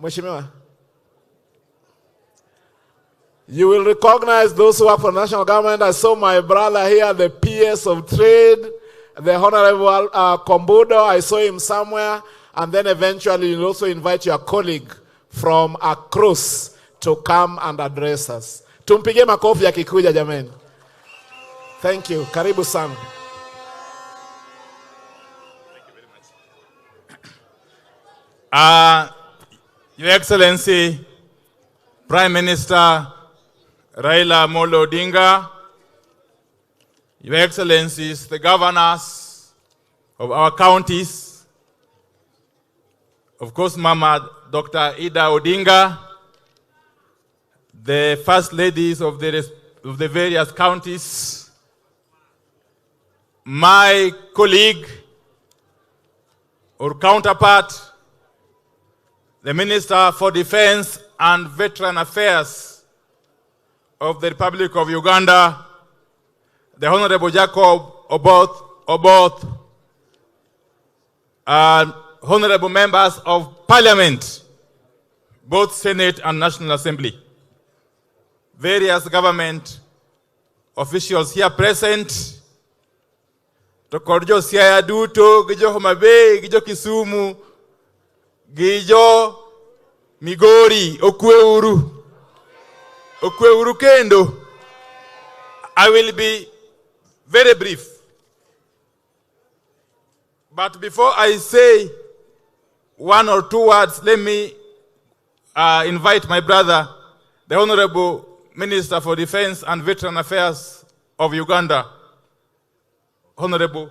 Mheshimiwa, you will recognize those who work for the national government. I saw my brother here, the PS of Trade, the Honorable Kombudo. I saw him somewhere. And then eventually you'll also invite your colleague from across to come and address us. Tumpige makofi ya kikuja jameni. Thank you. Karibu sana. Thank you very much. Your Excellency, Prime Minister Raila Odinga, Your Excellencies, the governors of our counties, of course, Mama Dr. Ida Odinga, the first ladies of the various counties, my colleague or counterpart, the Minister for Defense and Veteran Affairs of the Republic of Uganda, the Honorable Jacob Oboth, and honorable members of Parliament, both Senate and National Assembly, various government officials here present, Tokorjo Siaya Duto, Gijo Homa Bay, Gijo Kisumu, Gijo Migori, Okweuru Kendo. I will be very brief. But before I say one or two words, let me invite my brother, the Honorable Minister for Defense and Veteran Affairs of Uganda, Honorable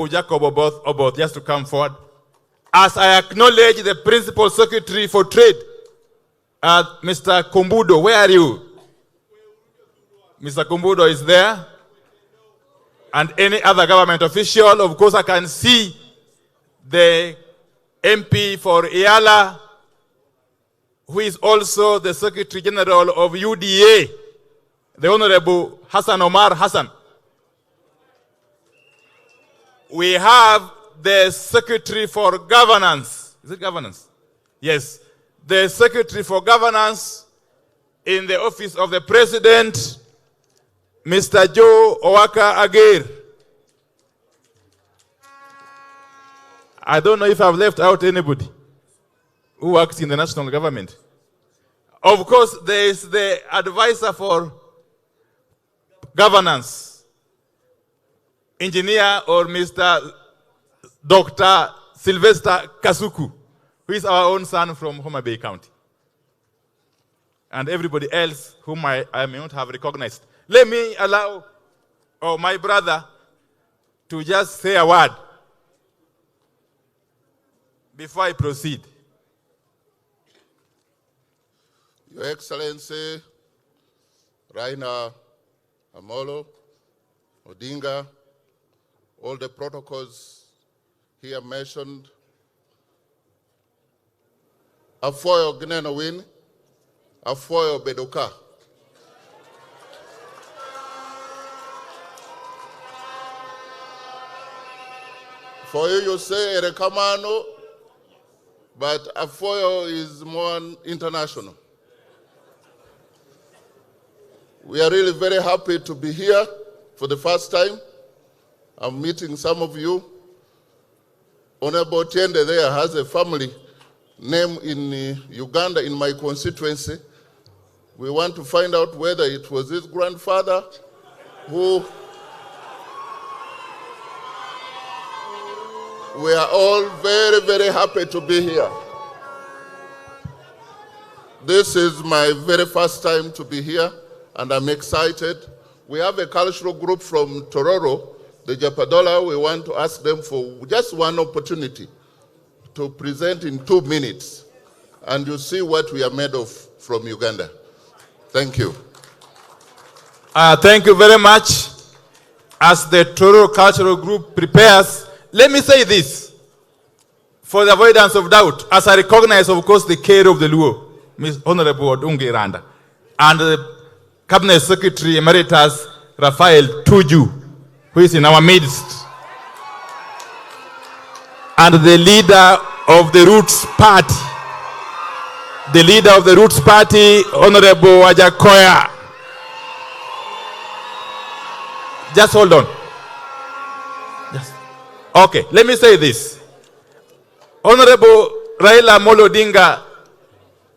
Jacob Oboth, just to come forward. As I acknowledge the Principal Secretary for Trade, Mr. Kombudo, where are you? Mr. Kombudo is there. And any other government official. Of course, I can see the MP for Raila, who is also the Secretary General of UDA, the Honorable Hassan Omar Hassan. We have the Secretary for Governance. Is it governance? Yes. The Secretary for Governance in the Office of the President, Mr. Joe Owaka Agir. I don't know if I've left out anybody who works in the national government. Of course, there is the advisor for governance, engineer or Mr. Dr. Sylvester Kasuku, who is our own son from Homa Bay County. And everybody else whom I may not have recognized. Let me allow my brother to just say a word before I proceed. Your Excellency, Raila Amolo, Odinga, all the protocols here mentioned, Afoyo Gneno Win, Afoyo Bedoka. For you say Erekamano, but Afoyo is more international. We are really very happy to be here for the first time. I'm meeting some of you. Honorable Tiende there has a family name in Uganda in my constituency. We want to find out whether it was his grandfather who... We are all very, very happy to be here. This is my very first time to be here, and I'm excited. We have a cultural group from Tororo, the Japadola. We want to ask them for just one opportunity to present in 2 minutes, and you see what we are made of from Uganda. Thank you. Thank you very much. As the Tororo Cultural Group prepares, let me say this, for the avoidance of doubt, as I recognize, of course, the care of the Luo, Ms. Honorable Odunga Iranda, and the Cabinet Secretary Emeritus Raphael Tuju, who is in our midst. and the leader of the Roots Party. The leader of the Roots Party, Honorable Wajakoya. Just hold on. Okay, let me say this. Honorable Raila Odinga,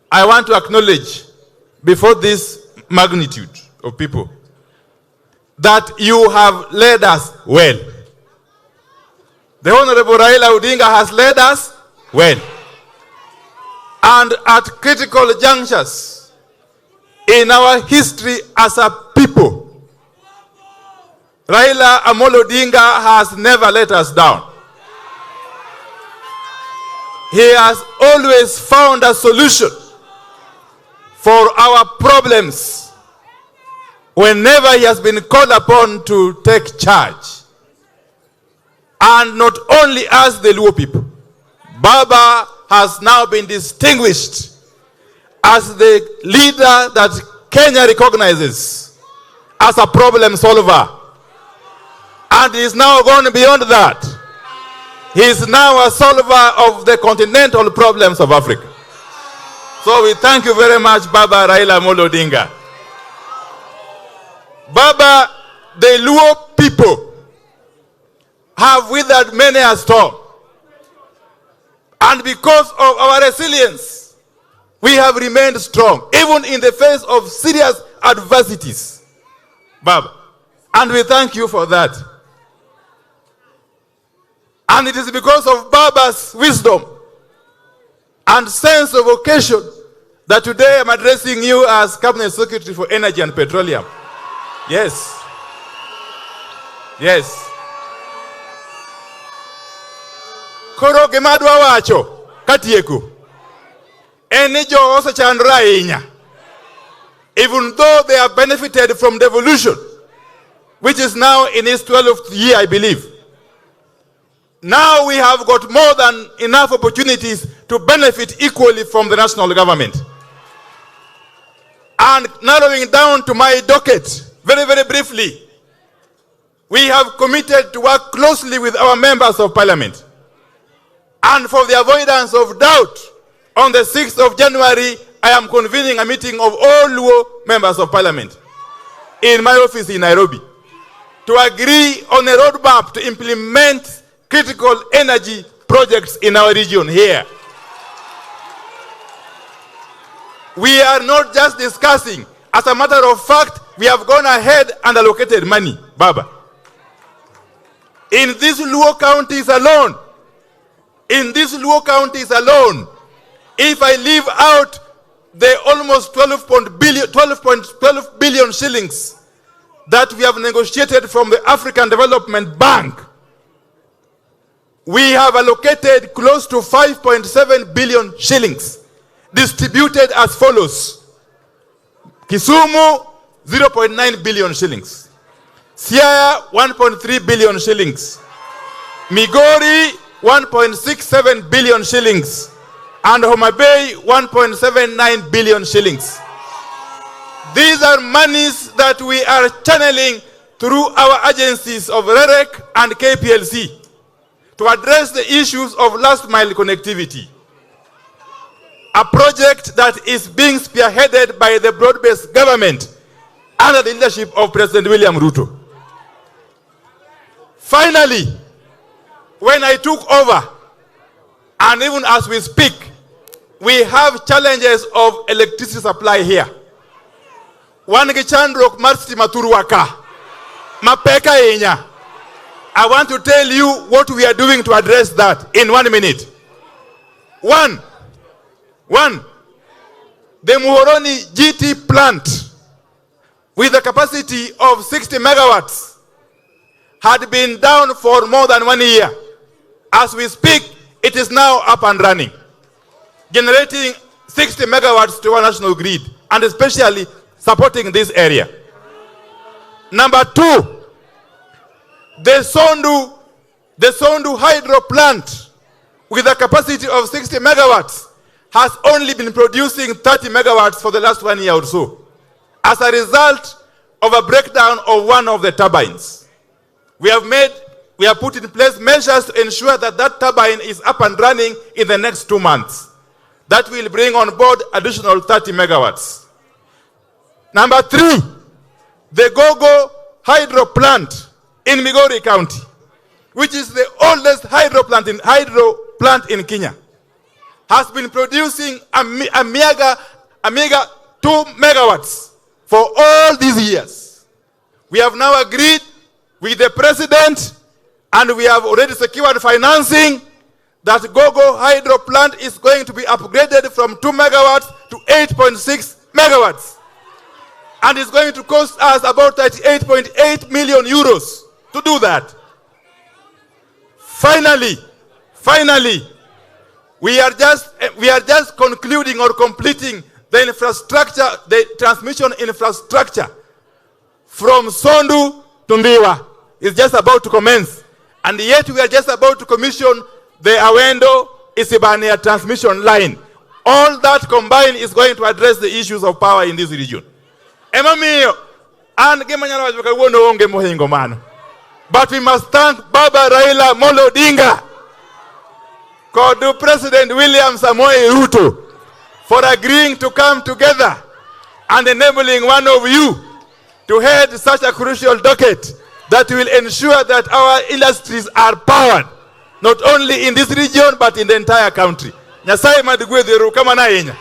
I want to acknowledge before this magnitude of people that you have led us well. The Honorable Raila Odinga has led us well. And at critical junctures in our history as a people, Raila Odinga has never let us down. He has always found a solution for our problems whenever he has been called upon to take charge. And not only as the Luo people, Baba has now been distinguished as the leader that Kenya recognizes as a problem solver. And he is now going beyond that. He is now a solver of the continental problems of Africa. So we thank you very much, Baba Raila Odinga. Baba, the Luo people have withered many a storm. And because of our resilience, we have remained strong, even in the face of serious adversities, Baba. And we thank you for that. And it is because of Baba's wisdom and sense of occasion that today I'm addressing you as Cabinet Secretary for Energy and Petroleum. Yes. Yes. Koro gemadwa wacho katieku enijo osechandra inya, even though they have benefited from devolution, which is now in its 12th year, I believe. Now we have got more than enough opportunities to benefit equally from the national government. And narrowing down to my docket, very, very briefly, we have committed to work closely with our members of parliament. And for the avoidance of doubt, on the 6th of January, I am convening a meeting of all Luo members of parliament in my office in Nairobi to agree on a roadmap to implement critical energy projects in our region here. We are not just discussing. As a matter of fact, we have gone ahead and allocated money, Baba. In these Luo counties alone, if I leave out the almost 12 billion shillings that we have negotiated from the African Development Bank, we have allocated close to 5.7 billion shillings, distributed as follows. Kisumu, 0.9 billion shillings. Siaya, 1.3 billion shillings. Migori, 1.67 billion shillings. And Homa Bay, 1.79 billion shillings. These are monies that we are channeling through our agencies of REREC and KPLC to address the issues of last mile connectivity. A project that is being spearheaded by the broad-based government under the leadership of President William Ruto. Finally, when I took over, and even as we speak, we have challenges of electricity supply here. One gichandrok marsti maturuaka. Mapeka enya. I want to tell you what we are doing to address that in 1 minute. One, the Muhoroni GT plant with a capacity of 60 megawatts had been down for more than 1 year. As we speak, it is now up and running, generating 60 megawatts to our national grid, and especially supporting this area. Number two, the Sondu hydro plant with a capacity of 60 megawatts has only been producing 30 megawatts for the last 1 year or so, as a result of a breakdown of one of the turbines. We have made we have put in place measures to ensure that that turbine is up and running in the next 2 months. That will bring on board additional 30 megawatts. Number 3, the Gogo hydro plant in Migori County, which is the oldest hydro plant in Kenya, has been producing a meager 2 megawatts for all these years. We have now agreed with the president, and we have already secured financing, that Gogo hydro plant is going to be upgraded from 2 megawatts to 8.6 megawatts. And it's going to cost us about 38.8 million euros to do that. Finally, we are just concluding or completing the infrastructure, the transmission infrastructure from Sondu to Ndiwa. It's just about to commence. And yet we are just about to commission the Awendo Isibania transmission line. All that combined is going to address the issues of power in this region. But we must thank Baba Raila Odinga, President William Samoei Ruto, for agreeing to come together and enabling one of you to head such a crucial docket that will ensure that our industries are powered, not only in this region, but in the entire country. Nyasaye madigwedhiru kama na yenya.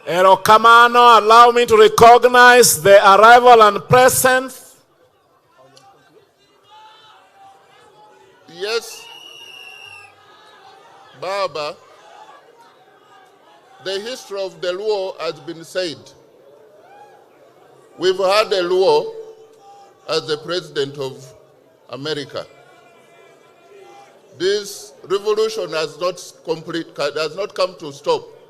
Erokamano, allow me to recognize the arrival and presence. Yes, Baba, the history of the Luo has been said. We've had a Luo as the president of America. This revolution has not come to stop.